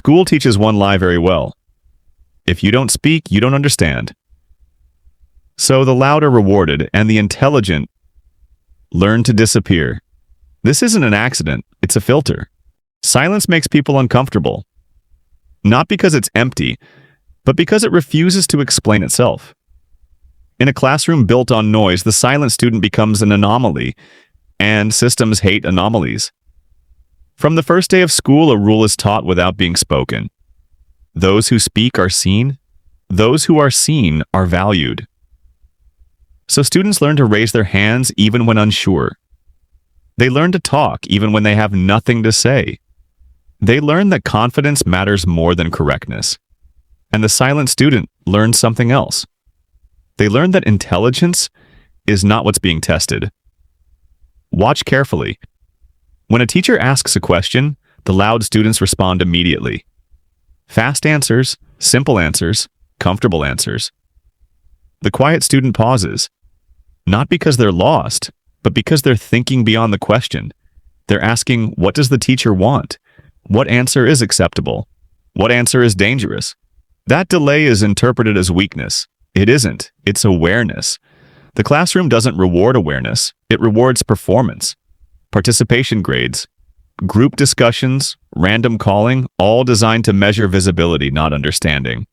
School teaches one lie very well. If you don't speak, you don't understand. So the loud are rewarded, and the intelligent learn to disappear. This isn't an accident, it's a filter. Silence makes people uncomfortable. Not because it's empty, but because it refuses to explain itself. In a classroom built on noise, the silent student becomes an anomaly, and systems hate anomalies. From the first day of school, a rule is taught without being spoken. Those who speak are seen. Those who are seen are valued. So students learn to raise their hands even when unsure. They learn to talk even when they have nothing to say. They learn that confidence matters more than correctness. And the silent student learns something else. They learn that intelligence is not what's being tested. Watch carefully. When a teacher asks a question, the loud students respond immediately. Fast answers, simple answers, comfortable answers. The quiet student pauses, not because they're lost, but because they're thinking beyond the question. They're asking, what does the teacher want? What answer is acceptable? What answer is dangerous? That delay is interpreted as weakness. It isn't. It's awareness. The classroom doesn't reward awareness. It rewards performance. Participation grades, group discussions, random calling, all designed to measure visibility, not understanding.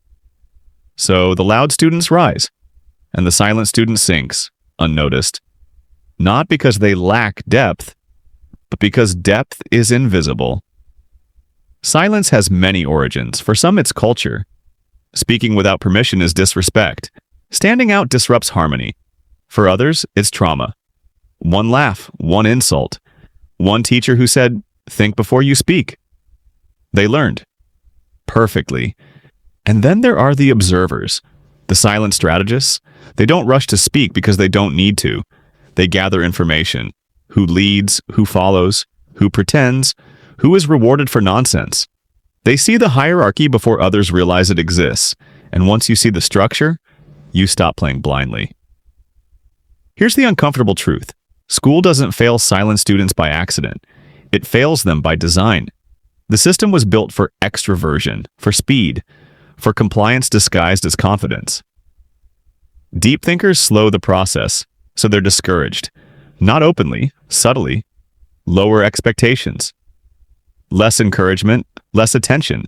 So the loud students rise, and the silent student sinks, unnoticed. Not because they lack depth, but because depth is invisible. Silence has many origins. For some, it's culture. Speaking without permission is disrespect. Standing out disrupts harmony. For others, it's trauma. One laugh, one insult. One teacher who said, "Think before you speak." They learned. Perfectly. And then there are the observers, the silent strategists. They don't rush to speak because they don't need to. They gather information. Who leads, who follows, who pretends, who is rewarded for nonsense. They see the hierarchy before others realize it exists. And once you see the structure, you stop playing blindly. Here's the uncomfortable truth. School doesn't fail silent students by accident. It fails them by design. The system was built for extroversion, for speed, for compliance disguised as confidence. Deep thinkers slow the process, so they're discouraged. Not openly, subtly. Lower expectations. Less encouragement, less attention.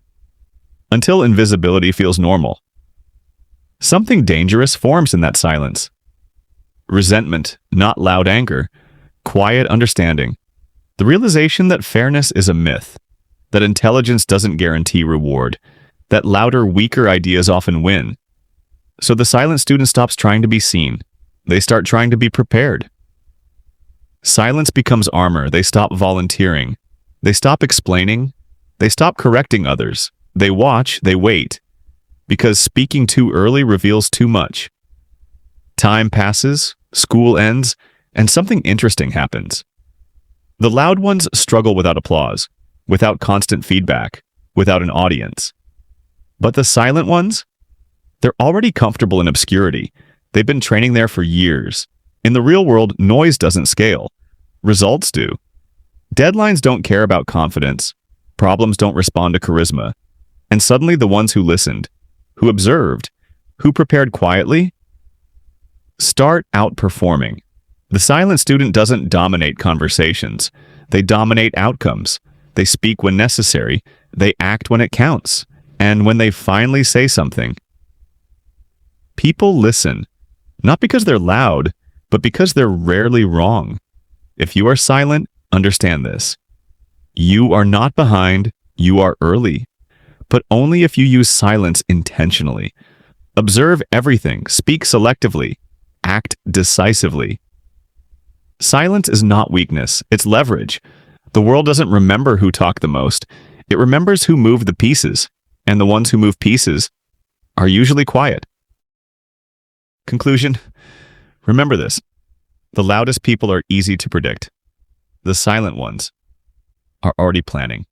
Until invisibility feels normal. Something dangerous forms in that silence. Resentment, not loud anger. Quiet understanding. The realization that fairness is a myth. That intelligence doesn't guarantee reward. That louder, weaker ideas often win. So the silent student stops trying to be seen. They start trying to be prepared. Silence becomes armor. They stop volunteering. They stop explaining. They stop correcting others. They watch, they wait. Because speaking too early reveals too much. Time passes, school ends, and something interesting happens. The loud ones struggle without applause, without constant feedback, without an audience. But the silent ones? They're already comfortable in obscurity. They've been training there for years. In the real world, noise doesn't scale. Results do. Deadlines don't care about confidence. Problems don't respond to charisma. And suddenly the ones who listened, who observed, who prepared quietly, start outperforming. The silent student doesn't dominate conversations. They dominate outcomes. They speak when necessary. They act when it counts. And when they finally say something, people listen. Not because they're loud, but because they're rarely wrong. If you are silent, understand this. You are not behind, you are early. But only if you use silence intentionally. Observe everything, speak selectively, act decisively. Silence is not weakness, it's leverage. The world doesn't remember who talked the most. It remembers who moved the pieces, and the ones who move pieces are usually quiet. Conclusion: remember this. The loudest people are easy to predict. The silent ones are already planning.